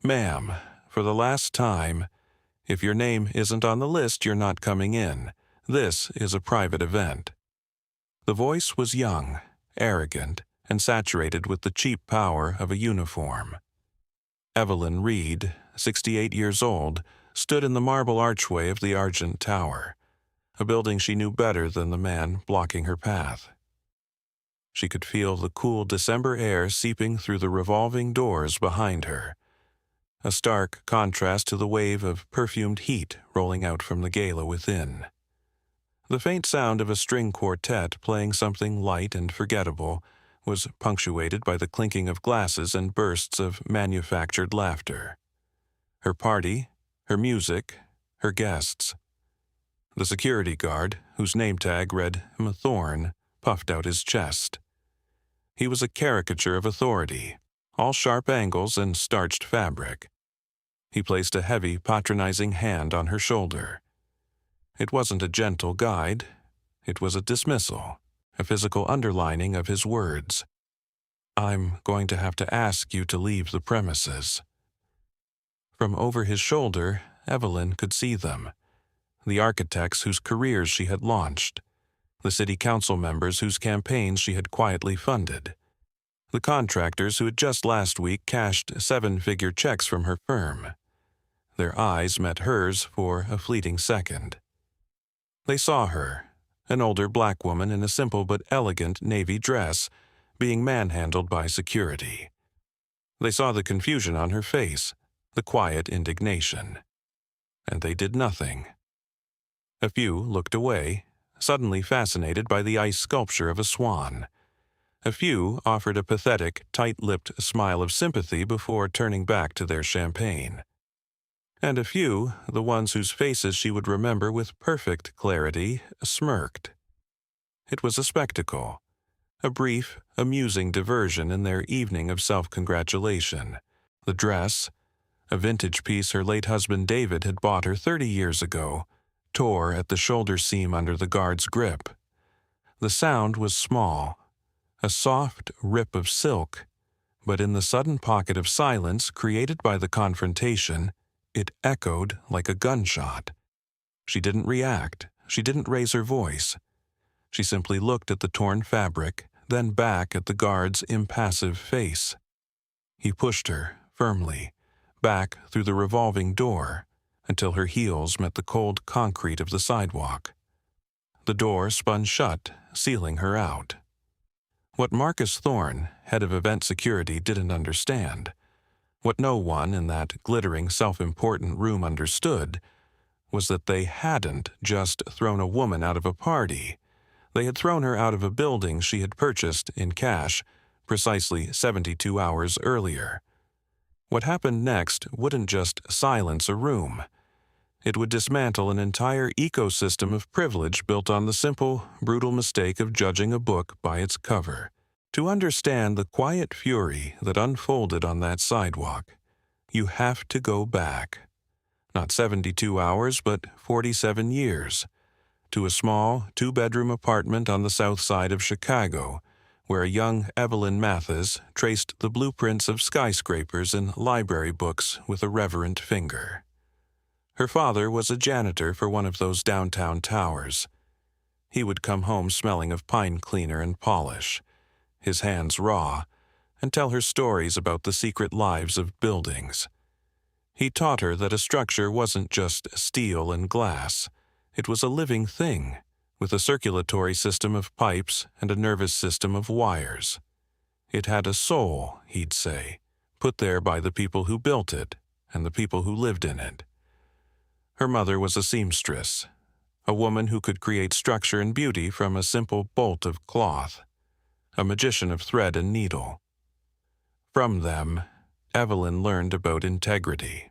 Ma'am, for the last time, if your name isn't on the list, you're not coming in. This is a private event." The voice was young, arrogant, and saturated with the cheap power of a uniform. Evelyn Reed, 68 years old, stood in the marble archway of the Argent Tower, a building she knew better than the man blocking her path. She could feel the cool December air seeping through the revolving doors behind her, a stark contrast to the wave of perfumed heat rolling out from the Gala within. The faint sound of a string quartet playing something light and forgettable was punctuated by the clinking of glasses and bursts of manufactured laughter. Her party, her music, her guests. The security guard, whose name tag read Thorne, puffed out his chest. He was a caricature of authority, all sharp angles and starched fabric. He placed a heavy, patronizing hand on her shoulder. It wasn't a gentle guide. It was a dismissal, a physical underlining of his words. "I'm going to have to ask you to leave the premises." From over his shoulder, Evelyn could see them. The architects whose careers she had launched. The city council members whose campaigns she had quietly funded. The contractors who had just last week cashed 7-figure checks from her firm. Their eyes met hers for a fleeting second. They saw her, an older black woman in a simple but elegant navy dress, being manhandled by security. They saw the confusion on her face, the quiet indignation. And they did nothing. A few looked away, suddenly fascinated by the ice sculpture of a swan. A few offered a pathetic, tight-lipped smile of sympathy before turning back to their champagne. And a few, the ones whose faces she would remember with perfect clarity, smirked. It was a spectacle, a brief, amusing diversion in their evening of self-congratulation. The dress, a vintage piece her late husband David had bought her 30 years ago, tore at the shoulder seam under the guard's grip. The sound was small, a soft rip of silk, but in the sudden pocket of silence created by the confrontation, it echoed like a gunshot. She didn't react. She didn't raise her voice. She simply looked at the torn fabric, then back at the guard's impassive face. He pushed her, firmly, back through the revolving door, until her heels met the cold concrete of the sidewalk. The door spun shut, sealing her out. What Marcus Thorne, head of event security, didn't understand, what no one in that glittering, self-important room understood, was that they hadn't just thrown a woman out of a party. They had thrown her out of a building she had purchased in cash precisely 72 hours earlier. What happened next wouldn't just silence a room. It would dismantle an entire ecosystem of privilege built on the simple, brutal mistake of judging a book by its cover. To understand the quiet fury that unfolded on that sidewalk, you have to go back. Not 72 hours, but 47 years. To a small, 2-bedroom apartment on the south side of Chicago, where a young Evelyn Mathis traced the blueprints of skyscrapers in library books with a reverent finger. Her father was a janitor for one of those downtown towers. He would come home smelling of pine cleaner and polish, his hands raw, and tell her stories about the secret lives of buildings. He taught her that a structure wasn't just steel and glass. It was a living thing, with a circulatory system of pipes and a nervous system of wires. It had a soul, he'd say, put there by the people who built it and the people who lived in it. Her mother was a seamstress, a woman who could create structure and beauty from a simple bolt of cloth, a magician of thread and needle. From them, Evelyn learned about integrity.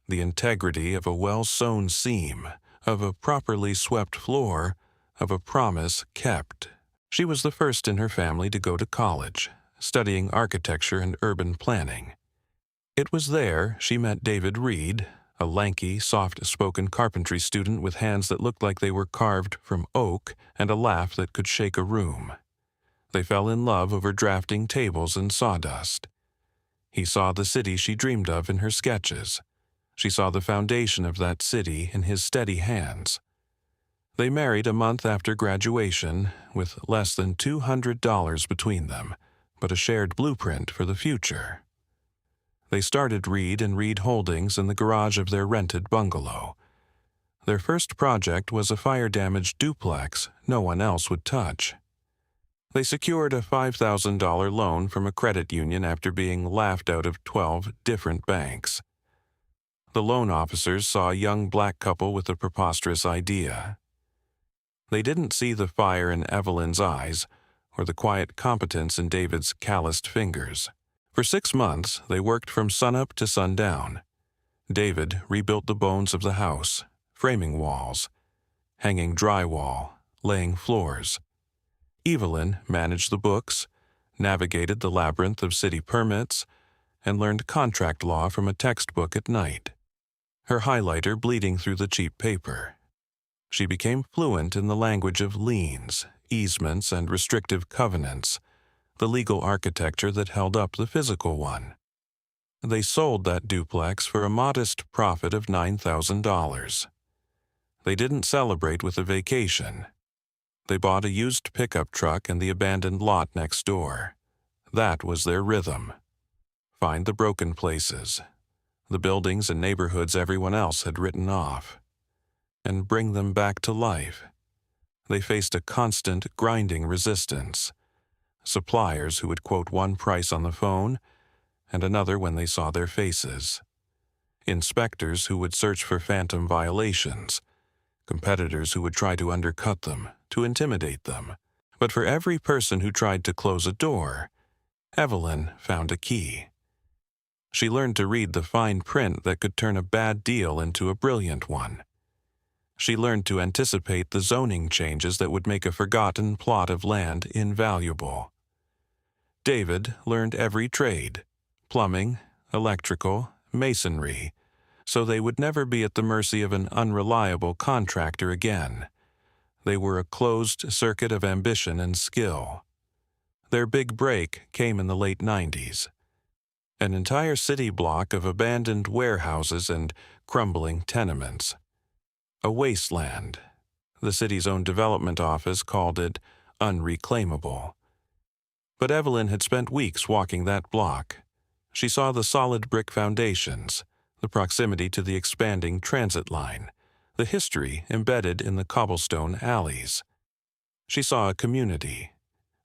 The integrity of a well-sewn seam, of a properly swept floor, of a promise kept. She was the first in her family to go to college, studying architecture and urban planning. It was there she met David Reed, a lanky, soft-spoken carpentry student with hands that looked like they were carved from oak and a laugh that could shake a room. They fell in love over drafting tables and sawdust. He saw the city she dreamed of in her sketches. She saw the foundation of that city in his steady hands. They married a month after graduation, with less than $200 between them, but a shared blueprint for the future. They started Reed and Reed Holdings in the garage of their rented bungalow. Their first project was a fire-damaged duplex no one else would touch. They secured a $5,000 loan from a credit union after being laughed out of 12 different banks. The loan officers saw a young black couple with a preposterous idea. They didn't see the fire in Evelyn's eyes or the quiet competence in David's calloused fingers. For 6 months, they worked from sunup to sundown. David rebuilt the bones of the house, framing walls, hanging drywall, laying floors. Evelyn managed the books, navigated the labyrinth of city permits, and learned contract law from a textbook at night, her highlighter bleeding through the cheap paper. She became fluent in the language of liens, easements, and restrictive covenants, the legal architecture that held up the physical one. They sold that duplex for a modest profit of $9,000. They didn't celebrate with a vacation. They bought a used pickup truck in the abandoned lot next door. That was their rhythm. Find the broken places, the buildings and neighborhoods everyone else had written off, and bring them back to life. They faced a constant, grinding resistance. Suppliers who would quote one price on the phone and another when they saw their faces. Inspectors who would search for phantom violations. Competitors who would try to undercut them, to intimidate them. But for every person who tried to close a door, Evelyn found a key. She learned to read the fine print that could turn a bad deal into a brilliant one. She learned to anticipate the zoning changes that would make a forgotten plot of land invaluable. David learned every trade, plumbing, electrical, masonry, so they would never be at the mercy of an unreliable contractor again. They were a closed circuit of ambition and skill. Their big break came in the late 90s. An entire city block of abandoned warehouses and crumbling tenements. A wasteland. The city's own development office called it unreclaimable. But Evelyn had spent weeks walking that block. She saw the solid brick foundations, the proximity to the expanding transit line, the history embedded in the cobblestone alleys. She saw a community.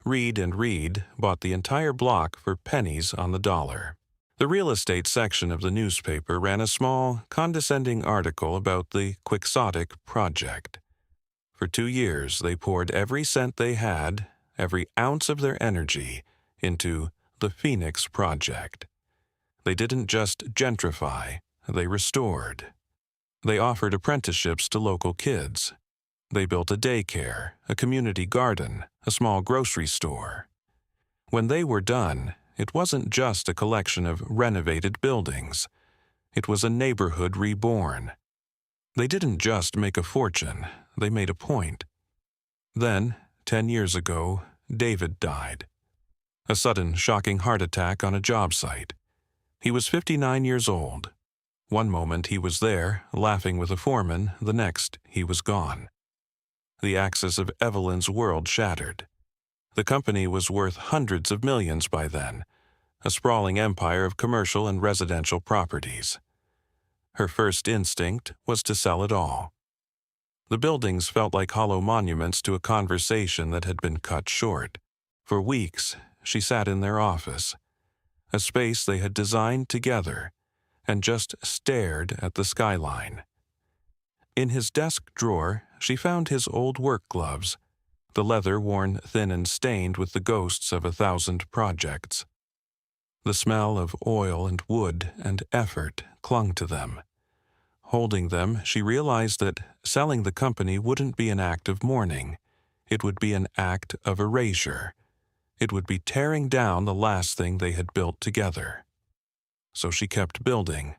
Reed and Reed bought the entire block for pennies on the dollar. The real estate section of the newspaper ran a small, condescending article about the quixotic project. For 2 years, they poured every cent they had, every ounce of their energy, into the Phoenix Project. They didn't just gentrify, they restored. They offered apprenticeships to local kids. They built a daycare, a community garden, a small grocery store. When they were done, it wasn't just a collection of renovated buildings. It was a neighborhood reborn. They didn't just make a fortune, they made a point. Then, 10 years ago, David died. A sudden, shocking heart attack on a job site. He was 59 years old. One moment he was there, laughing with a foreman, the next he was gone. The axis of Evelyn's world shattered. The company was worth hundreds of millions by then, a sprawling empire of commercial and residential properties. Her first instinct was to sell it all. The buildings felt like hollow monuments to a conversation that had been cut short. For weeks, she sat in their office, a space they had designed together, and just stared at the skyline. In his desk drawer, she found his old work gloves, the leather worn thin and stained with the ghosts of 1,000 projects. The smell of oil and wood and effort clung to them. Holding them, she realized that selling the company wouldn't be an act of mourning. It would be an act of erasure. It would be tearing down the last thing they had built together. So she kept building.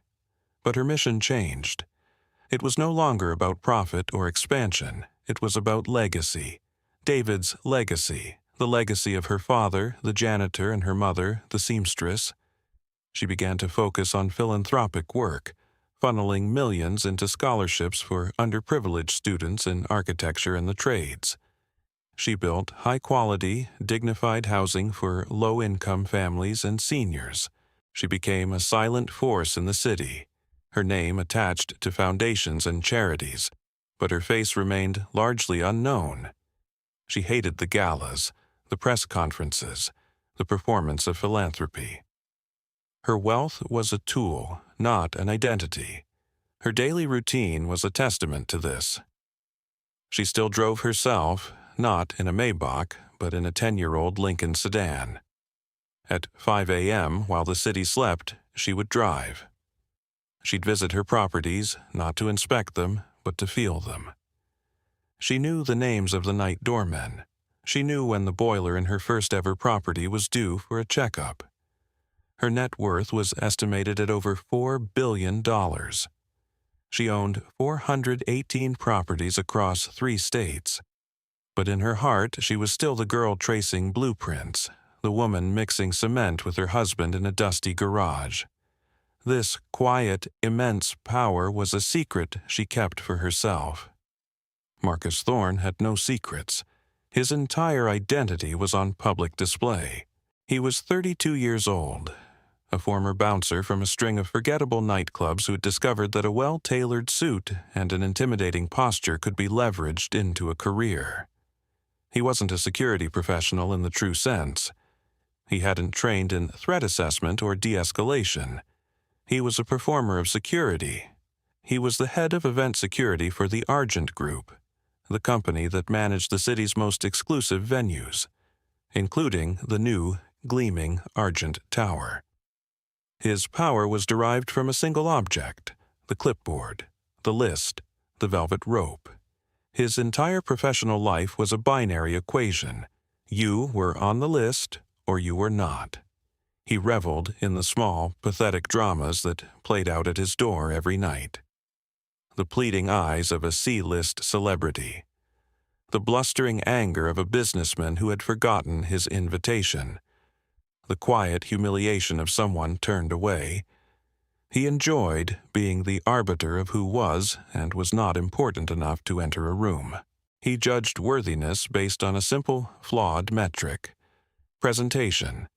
But her mission changed. It was no longer about profit or expansion. It was about legacy. David's legacy. The legacy of her father, the janitor, and her mother, the seamstress. She began to focus on philanthropic work, funneling millions into scholarships for underprivileged students in architecture and the trades. She built high-quality, dignified housing for low-income families and seniors. She became a silent force in the city, her name attached to foundations and charities, but her face remained largely unknown. She hated the galas, the press conferences, the performance of philanthropy. Her wealth was a tool, not an identity. Her daily routine was a testament to this. She still drove herself, not in a Maybach, but in a 10-year-old Lincoln sedan. At 5 a.m., while the city slept, she would drive. She'd visit her properties, not to inspect them, but to feel them. She knew the names of the night doormen. She knew when the boiler in her first-ever property was due for a checkup. Her net worth was estimated at over $4 billion. She owned 418 properties across 3 states. But in her heart, she was still the girl tracing blueprints, the woman mixing cement with her husband in a dusty garage. This quiet, immense power was a secret she kept for herself. Marcus Thorne had no secrets. His entire identity was on public display. He was 32 years old, a former bouncer from a string of forgettable nightclubs who had discovered that a well-tailored suit and an intimidating posture could be leveraged into a career. He wasn't a security professional in the true sense. He hadn't trained in threat assessment or de-escalation. He was a performer of security. He was the head of event security for the Argent Group, the company that managed the city's most exclusive venues, including the new, gleaming Argent Tower. His power was derived from a single object, the clipboard, the list, the velvet rope. His entire professional life was a binary equation. You were on the list, or you were not. He reveled in the small, pathetic dramas that played out at his door every night. The pleading eyes of a C-list celebrity. The blustering anger of a businessman who had forgotten his invitation. The quiet humiliation of someone turned away. He enjoyed being the arbiter of who was and was not important enough to enter a room. He judged worthiness based on a simple, flawed metric: presentation,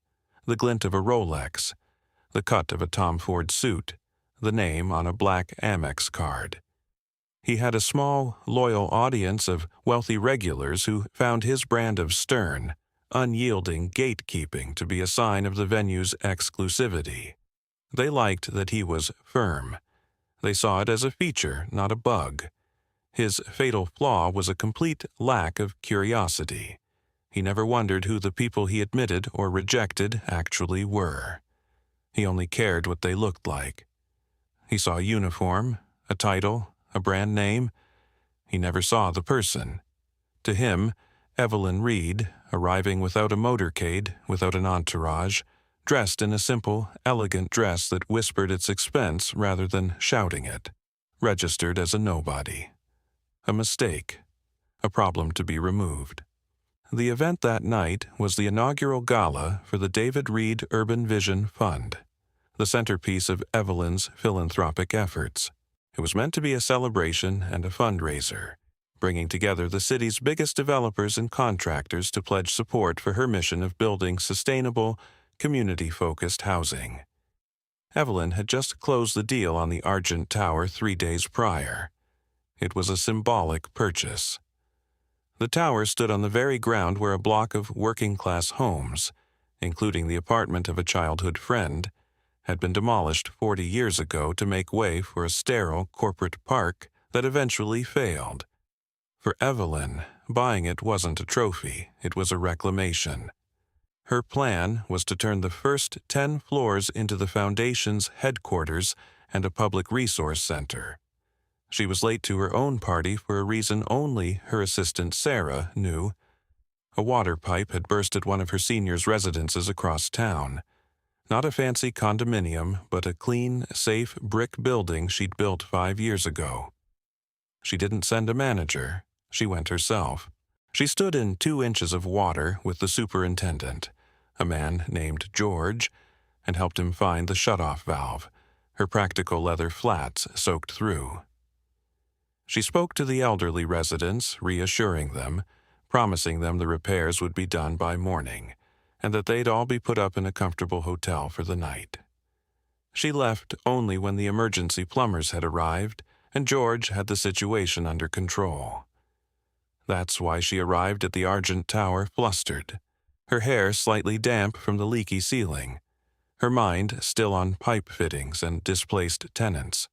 the glint of a Rolex, the cut of a Tom Ford suit, the name on a black Amex card. He had a small, loyal audience of wealthy regulars who found his brand of stern, unyielding gatekeeping to be a sign of the venue's exclusivity. They liked that he was firm. They saw it as a feature, not a bug. His fatal flaw was a complete lack of curiosity. He never wondered who the people he admitted or rejected actually were. He only cared what they looked like. He saw a uniform, a title, a brand name. He never saw the person. To him, Evelyn Reed, arriving without a motorcade, without an entourage, dressed in a simple, elegant dress that whispered its expense rather than shouting it, registered as a nobody. A mistake. A problem to be removed. The event that night was the inaugural gala for the David Reed Urban Vision Fund, the centerpiece of Evelyn's philanthropic efforts. It was meant to be a celebration and a fundraiser, bringing together the city's biggest developers and contractors to pledge support for her mission of building sustainable, community-focused housing. Evelyn had just closed the deal on the Argent Tower 3 days prior. It was a symbolic purchase. The tower stood on the very ground where a block of working-class homes, including the apartment of a childhood friend, had been demolished 40 years ago to make way for a sterile corporate park that eventually failed. For Evelyn, buying it wasn't a trophy, it was a reclamation. Her plan was to turn the first 10 floors into the foundation's headquarters and a public resource center. She was late to her own party for a reason only her assistant Sarah knew. A water pipe had burst at one of her seniors' residences across town. Not a fancy condominium, but a clean, safe brick building she'd built 5 years ago. She didn't send a manager. She went herself. She stood in 2 inches of water with the superintendent, a man named George, and helped him find the shutoff valve, her practical leather flats soaked through. She spoke to the elderly residents, reassuring them, promising them the repairs would be done by morning, and that they'd all be put up in a comfortable hotel for the night. She left only when the emergency plumbers had arrived and George had the situation under control. That's why she arrived at the Argent Tower flustered, her hair slightly damp from the leaky ceiling, her mind still on pipe fittings and displaced tenants.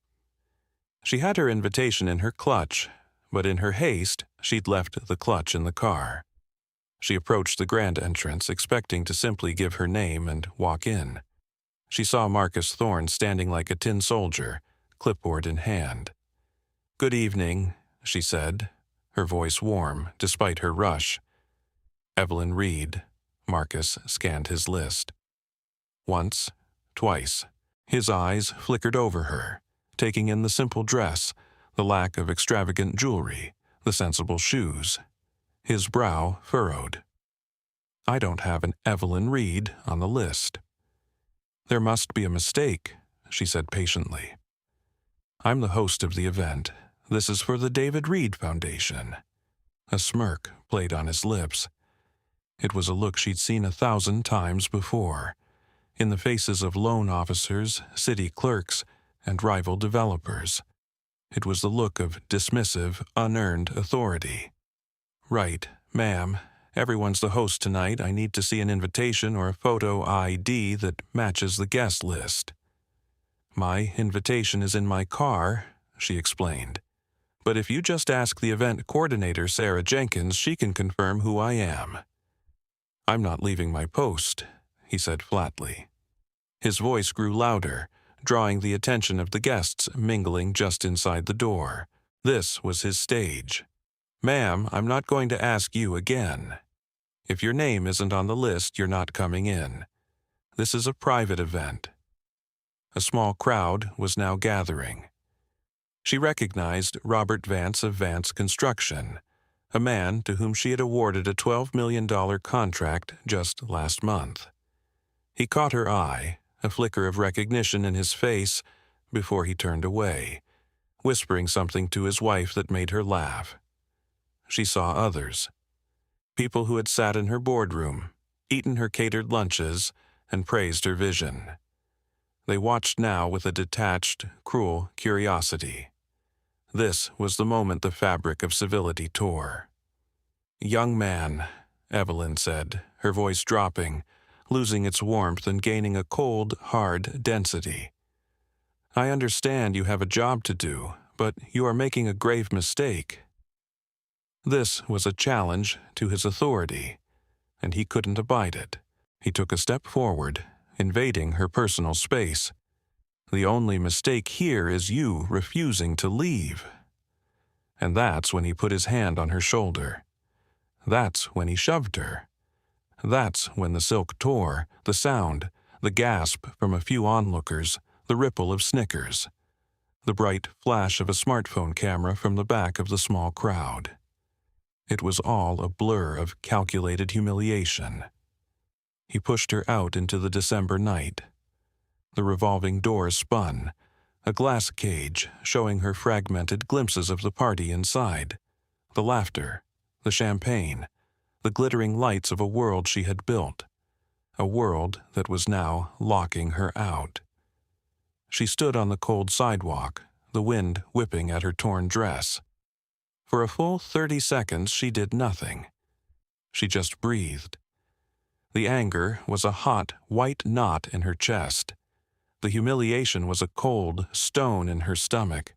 She had her invitation in her clutch, but in her haste, she'd left the clutch in the car. She approached the grand entrance, expecting to simply give her name and walk in. She saw Marcus Thorne standing like a tin soldier, clipboard in hand. "Good evening," she said, her voice warm despite her rush. "Evelyn Reed." Marcus scanned his list. Once, twice, his eyes flickered over her, taking in the simple dress, the lack of extravagant jewelry, the sensible shoes. His brow furrowed. "I don't have an Evelyn Reed on the list." "There must be a mistake," she said patiently. "I'm the host of the event. This is for the David Reed Foundation." A smirk played on his lips. It was a look she'd seen 1,000 times before, in the faces of loan officers, city clerks, and rival developers. It was the look of dismissive, unearned authority. "Right, ma'am. Everyone's the host tonight. I need to see an invitation or a photo ID that matches the guest list." "My invitation is in my car," she explained. "But if you just ask the event coordinator, Sarah Jenkins, she can confirm who I am." "I'm not leaving my post," he said flatly. His voice grew louder, drawing the attention of the guests mingling just inside the door. This was his stage. "Ma'am, I'm not going to ask you again. If your name isn't on the list, you're not coming in. This is a private event." A small crowd was now gathering. She recognized Robert Vance of Vance Construction, a man to whom she had awarded a $12 million contract just last month. He caught her eye, a flicker of recognition in his face, before he turned away, whispering something to his wife that made her laugh. She saw others. People who had sat in her boardroom, eaten her catered lunches, and praised her vision. They watched now with a detached, cruel curiosity. This was the moment the fabric of civility tore. "Young man," Evelyn said, her voice dropping, losing its warmth and gaining a cold, hard density. "I understand you have a job to do, but you are making a grave mistake." This was a challenge to his authority, and he couldn't abide it. He took a step forward, invading her personal space. "The only mistake here is you refusing to leave." And that's when he put his hand on her shoulder. That's when he shoved her. That's when the silk tore, the sound, the gasp from a few onlookers, the ripple of snickers, the bright flash of a smartphone camera from the back of the small crowd. It was all a blur of calculated humiliation. He pushed her out into the December night. The revolving doors spun, a glass cage showing her fragmented glimpses of the party inside, the laughter, the champagne, the glittering lights of a world she had built, a world that was now locking her out. She stood on the cold sidewalk, the wind whipping at her torn dress. For a full 30 seconds she did nothing. She just breathed. The anger was a hot, white knot in her chest. The humiliation was a cold stone in her stomach.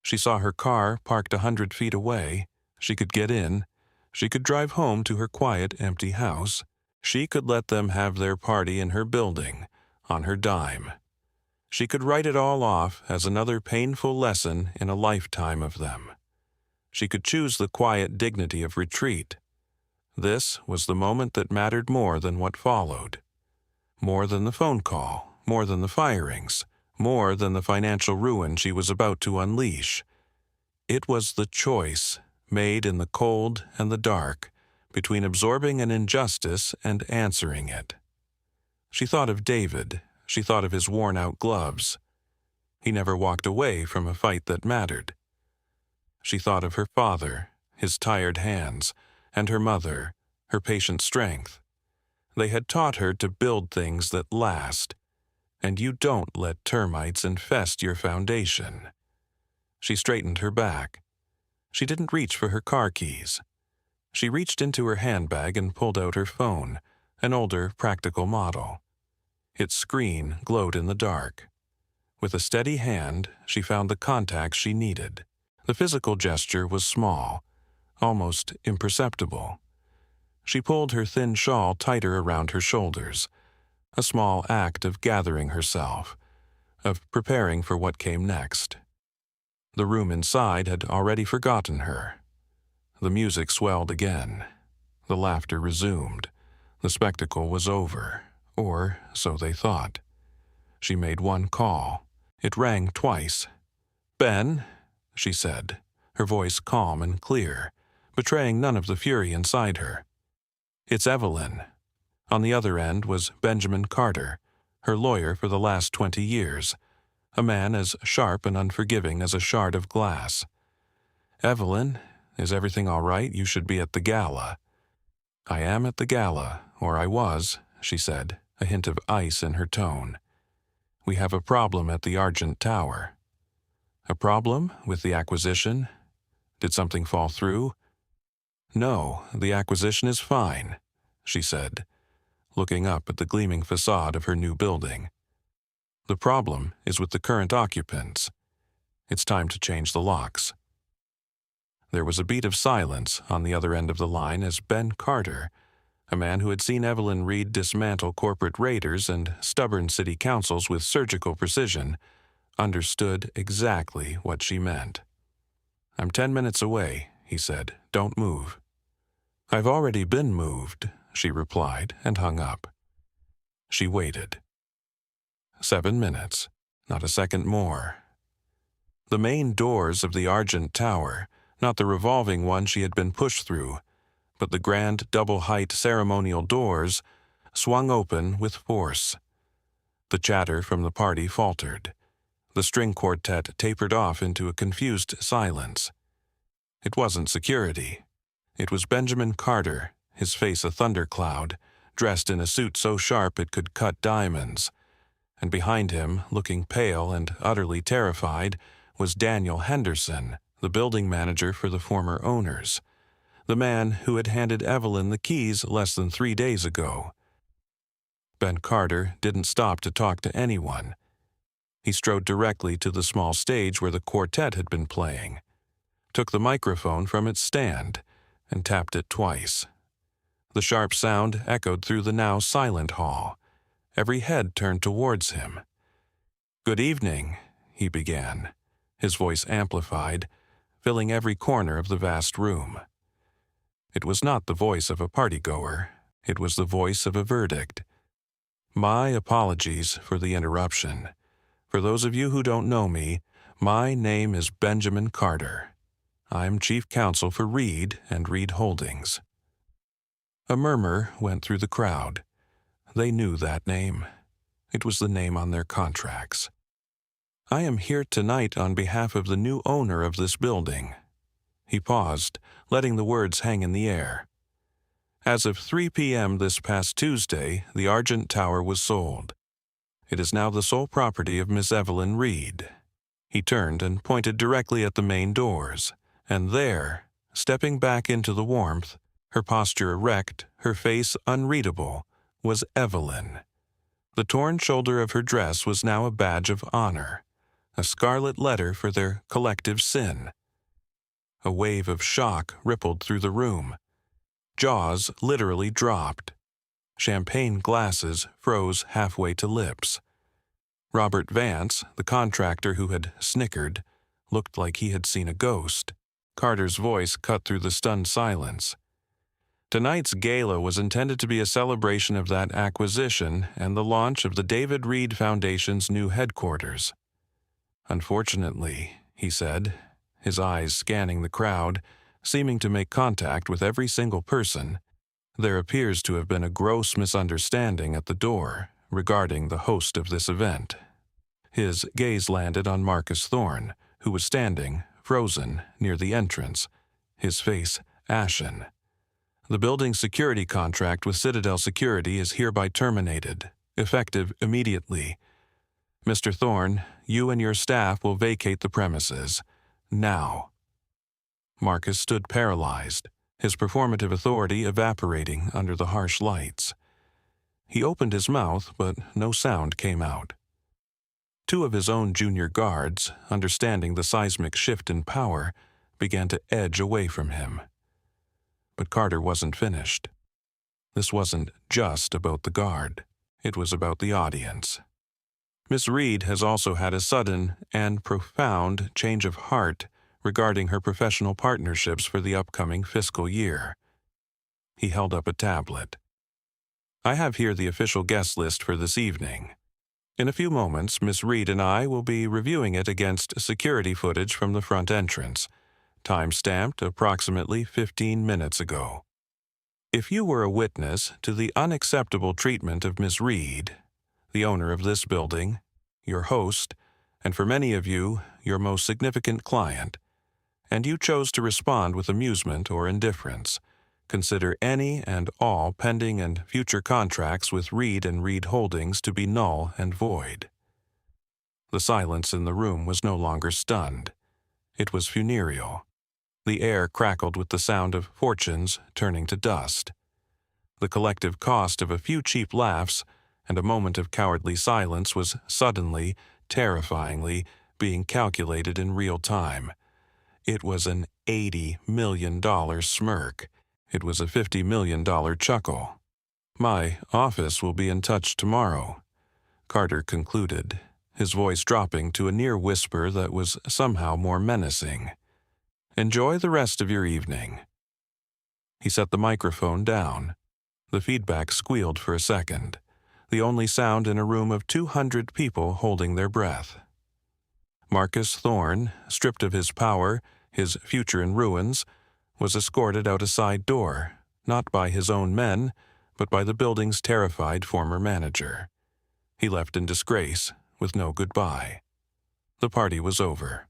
She saw her car parked 100 feet away. She could get in. She could drive home to her quiet, empty house. She could let them have their party in her building, on her dime. She could write it all off as another painful lesson in a lifetime of them. She could choose the quiet dignity of retreat. This was the moment that mattered more than what followed. More than the phone call, more than the firings, more than the financial ruin she was about to unleash. It was the choice, made in the cold and the dark, between absorbing an injustice and answering it. She thought of David. She thought of his worn-out gloves. He never walked away from a fight that mattered. She thought of her father, his tired hands, and her mother, her patient strength. They had taught her to build things that last, and you don't let termites infest your foundation. She straightened her back. She didn't reach for her car keys. She reached into her handbag and pulled out her phone, an older, practical model. Its screen glowed in the dark. With a steady hand, she found the contacts she needed. The physical gesture was small, almost imperceptible. She pulled her thin shawl tighter around her shoulders, a small act of gathering herself, of preparing for what came next. The room inside had already forgotten her. The music swelled again. The laughter resumed. The spectacle was over, or so they thought. She made one call. It rang twice. "Ben," she said, her voice calm and clear, betraying none of the fury inside her. "It's Evelyn." On the other end was Benjamin Carter, her lawyer for the last 20 years, a man as sharp and unforgiving as a shard of glass. "Evelyn, is everything all right? You should be at the gala." "I am at the gala, or I was," she said, a hint of ice in her tone. "We have a problem at the Argent Tower." "A problem with the acquisition? Did something fall through?" "No, the acquisition is fine," she said, looking up at the gleaming facade of her new building. "The problem is with the current occupants. It's time to change the locks." There was a beat of silence on the other end of the line as Ben Carter, a man who had seen Evelyn Reed dismantle corporate raiders and stubborn city councils with surgical precision, understood exactly what she meant. "I'm 10 minutes away," he said. "Don't move." "I've already been moved," she replied and hung up. She waited. 7 minutes, not a second more. The main doors of the Argent Tower, not the revolving one she had been pushed through, but the grand double-height ceremonial doors, swung open with force. The chatter from the party faltered. The string quartet tapered off into a confused silence. It wasn't security. It was Benjamin Carter, his face a thundercloud, dressed in a suit so sharp it could cut diamonds. And behind him, looking pale and utterly terrified, was Daniel Henderson, the building manager for the former owners, the man who had handed Evelyn the keys less than 3 days ago. Ben Carter didn't stop to talk to anyone. He strode directly to the small stage where the quartet had been playing, took the microphone from its stand, and tapped it twice. The sharp sound echoed through the now silent hall. Every head turned towards him. "Good evening," he began, his voice amplified, filling every corner of the vast room. It was not the voice of a partygoer. It was the voice of a verdict. "My apologies for the interruption. For those of you who don't know me, my name is Benjamin Carter. I'm chief counsel for Reed and Reed Holdings." A murmur went through the crowd. They knew that name. It was the name on their contracts. "I am here tonight on behalf of the new owner of this building." He paused, letting the words hang in the air. "As of 3 p.m. this past Tuesday, the Argent Tower was sold. It is now the sole property of Miss Evelyn Reed." He turned and pointed directly at the main doors, and there, stepping back into the warmth, her posture erect, her face unreadable, was Evelyn. The torn shoulder of her dress was now a badge of honor, a scarlet letter for their collective sin. A wave of shock rippled through the room. Jaws literally dropped. Champagne glasses froze halfway to lips. Robert Vance, the contractor who had snickered, looked like he had seen a ghost. Carter's voice cut through the stunned silence. Tonight's gala was intended to be a celebration of that acquisition and the launch of the David Reed Foundation's new headquarters. "Unfortunately," he said, his eyes scanning the crowd, seeming to make contact with every single person, "there appears to have been a gross misunderstanding at the door, regarding the host of this event. His gaze landed on Marcus Thorne, who was standing, frozen, near the entrance, his face ashen. "The building's security contract with Citadel Security is hereby terminated, effective immediately. Mr. Thorne, you and your staff will vacate the premises. Now." Marcus stood paralyzed, his performative authority evaporating under the harsh lights. He opened his mouth, but no sound came out. Two of his own junior guards, understanding the seismic shift in power, began to edge away from him. But Carter wasn't finished. This wasn't just about the guard. It was about the audience. Miss Reed has also had a sudden and profound change of heart regarding her professional partnerships for the upcoming fiscal year. He held up a tablet. "I have here the official guest list for this evening. In a few moments, Miss Reed and I will be reviewing it against security footage from the front entrance, time-stamped approximately 15 minutes ago. If you were a witness to the unacceptable treatment of Miss Reed, the owner of this building, your host, and for many of you, your most significant client, and you chose to respond with amusement or indifference, consider any and all pending and future contracts with Reed and Reed Holdings to be null and void." The silence in the room was no longer stunned. It was funereal. The air crackled with the sound of fortunes turning to dust. The collective cost of a few cheap laughs and a moment of cowardly silence was suddenly, terrifyingly, being calculated in real time. It was an $80 million smirk. It was a $50 million chuckle. "My office will be in touch tomorrow," Carter concluded, his voice dropping to a near whisper that was somehow more menacing. "Enjoy the rest of your evening." He set the microphone down. The feedback squealed for a second, the only sound in a room of 200 people holding their breath. Marcus Thorne, stripped of his power, his future in ruins, was escorted out a side door, not by his own men, but by the building's terrified former manager. He left in disgrace, with no goodbye. The party was over.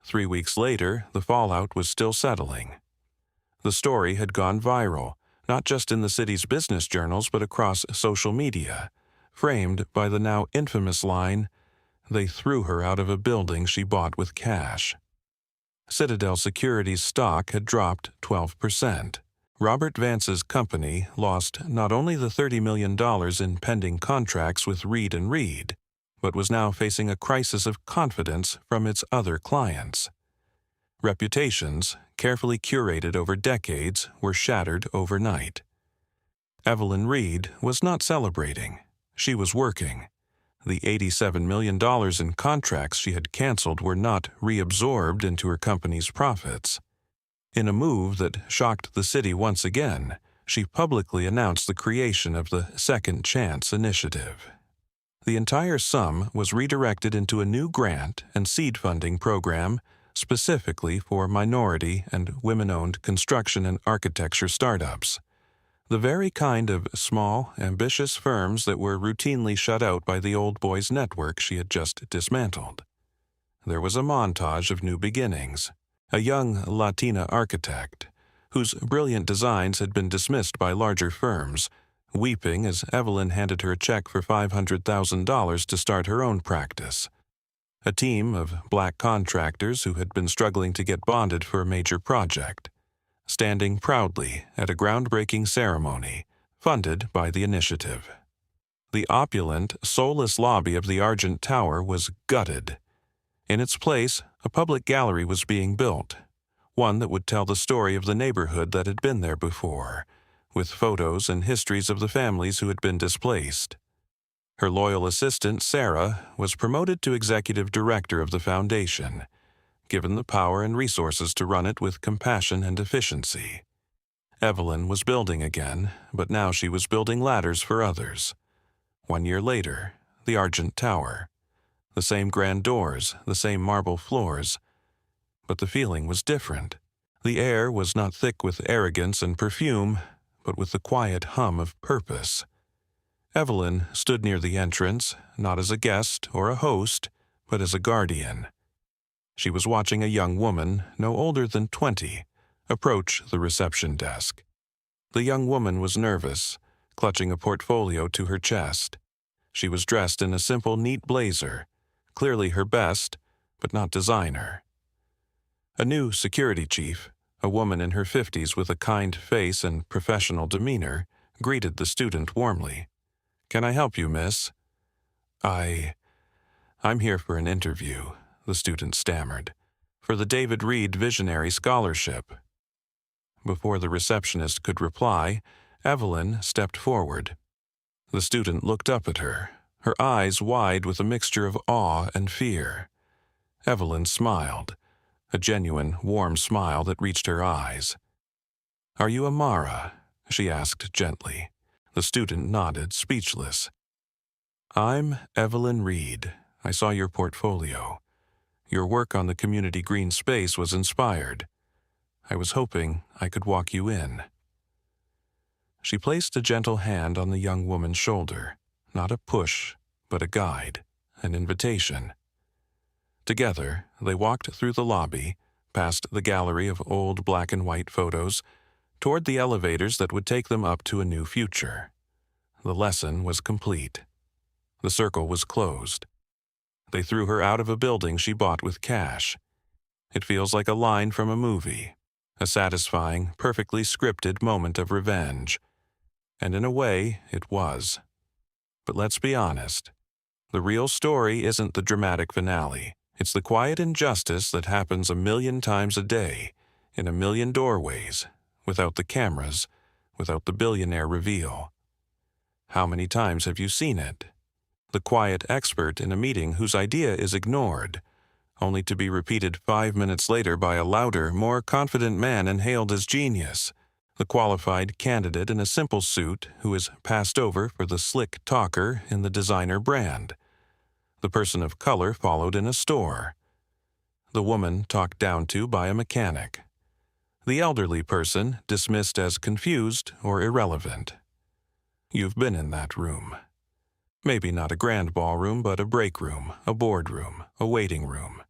3 weeks later, the fallout was still settling. The story had gone viral, not just in the city's business journals but across social media, framed by the now infamous line, "They threw her out of a building she bought with cash." Citadel Security's stock had dropped 12%. Robert Vance's company lost not only the $30 million in pending contracts with Reed and Reed, but was now facing a crisis of confidence from its other clients. Reputations, carefully curated over decades, were shattered overnight. Evelyn Reed was not celebrating. She was working. The $87 million in contracts she had canceled were not reabsorbed into her company's profits. In a move that shocked the city once again, she publicly announced the creation of the Second Chance Initiative. The entire sum was redirected into a new grant and seed funding program specifically for minority and women-owned construction and architecture startups, the very kind of small, ambitious firms that were routinely shut out by the old boys network she had just dismantled. There was a montage of new beginnings. A young Latina architect, whose brilliant designs had been dismissed by larger firms, weeping as Evelyn handed her a check for $500,000 to start her own practice. A team of black contractors who had been struggling to get bonded for a major project, standing proudly at a groundbreaking ceremony funded by the initiative. The opulent, soulless lobby of the Argent Tower was gutted. In its place, a public gallery was being built, one that would tell the story of the neighborhood that had been there before, with photos and histories of the families who had been displaced. Her loyal assistant, Sarah, was promoted to executive director of the foundation, given the power and resources to run it with compassion and efficiency. Evelyn was building again, but now she was building ladders for others. 1 year later, the Argent Tower. The same grand doors, the same marble floors. But the feeling was different. The air was not thick with arrogance and perfume, but with the quiet hum of purpose. Evelyn stood near the entrance, not as a guest or a host, but as a guardian. She was watching a young woman, no older than 20, approach the reception desk. The young woman was nervous, clutching a portfolio to her chest. She was dressed in a simple, neat blazer, clearly her best, but not designer. A new security chief, a woman in her 50s with a kind face and professional demeanor, greeted the student warmly. "Can I help you, miss?" I'm here for an interview," the student stammered, "for the David Reed Visionary Scholarship." Before the receptionist could reply, Evelyn stepped forward. The student looked up at her, her eyes wide with a mixture of awe and fear. Evelyn smiled, a genuine, warm smile that reached her eyes. "Are you Amara?" she asked gently. The student nodded, speechless. "I'm Evelyn Reed. I saw your portfolio. Your work on the community green space was inspired. I was hoping I could walk you in." She placed a gentle hand on the young woman's shoulder, not a push, but a guide, an invitation. Together, they walked through the lobby, past the gallery of old black and white photos, toward the elevators that would take them up to a new future. The lesson was complete. The circle was closed. They threw her out of a building she bought with cash. It feels like a line from a movie, a satisfying, perfectly scripted moment of revenge. And in a way, it was. But let's be honest. The real story isn't the dramatic finale. It's the quiet injustice that happens a million times a day, in a million doorways, without the cameras, without the billionaire reveal. How many times have you seen it? The quiet expert in a meeting whose idea is ignored, only to be repeated 5 minutes later by a louder, more confident man and hailed as genius. The qualified candidate in a simple suit who is passed over for the slick talker in the designer brand. The person of color followed in a store. The woman talked down to by a mechanic. The elderly person dismissed as confused or irrelevant. You've been in that room. Maybe not a grand ballroom, but a break room, a boardroom, a waiting room.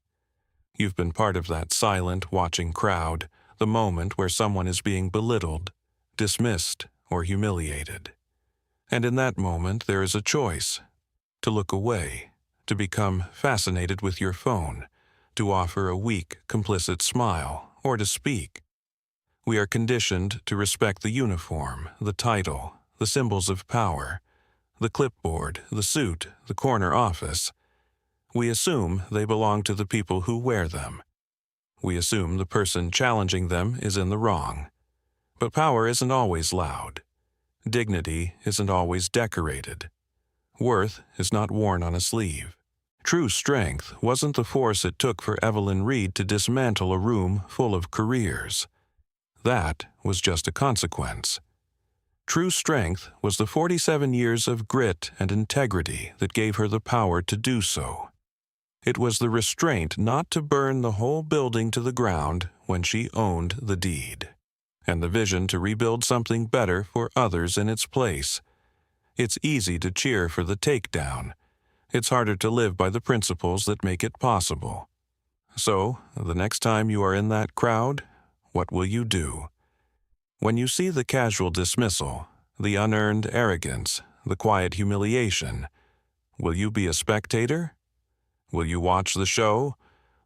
You've been part of that silent, watching crowd, the moment where someone is being belittled, dismissed, or humiliated. And in that moment, there is a choice: to look away, to become fascinated with your phone, to offer a weak, complicit smile, or to speak. We are conditioned to respect the uniform, the title, the symbols of power, the clipboard, the suit, the corner office. We assume they belong to the people who wear them. We assume the person challenging them is in the wrong. But power isn't always loud. Dignity isn't always decorated. Worth is not worn on a sleeve. True strength wasn't the force it took for Evelyn Reed to dismantle a room full of careers. That was just a consequence. True strength was the 47 years of grit and integrity that gave her the power to do so. It was the restraint not to burn the whole building to the ground when she owned the deed, and the vision to rebuild something better for others in its place. It's easy to cheer for the takedown. It's harder to live by the principles that make it possible. So, the next time you are in that crowd, what will you do? When you see the casual dismissal, the unearned arrogance, the quiet humiliation, will you be a spectator? Will you watch the show?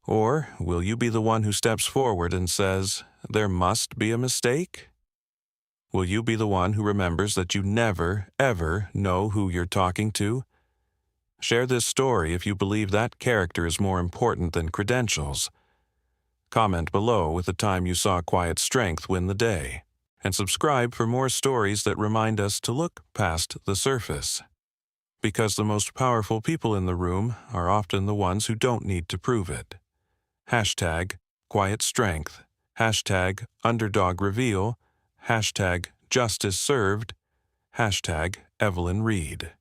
Or will you be the one who steps forward and says, "There must be a mistake"? Will you be the one who remembers that you never, ever know who you're talking to? Share this story if you believe that character is more important than credentials. Comment below with the time you saw quiet strength win the day. And subscribe for more stories that remind us to look past the surface. Because the most powerful people in the room are often the ones who don't need to prove it. Hashtag quiet strength. Hashtag underdog reveal. Hashtag justice served. Hashtag Evelyn Reed.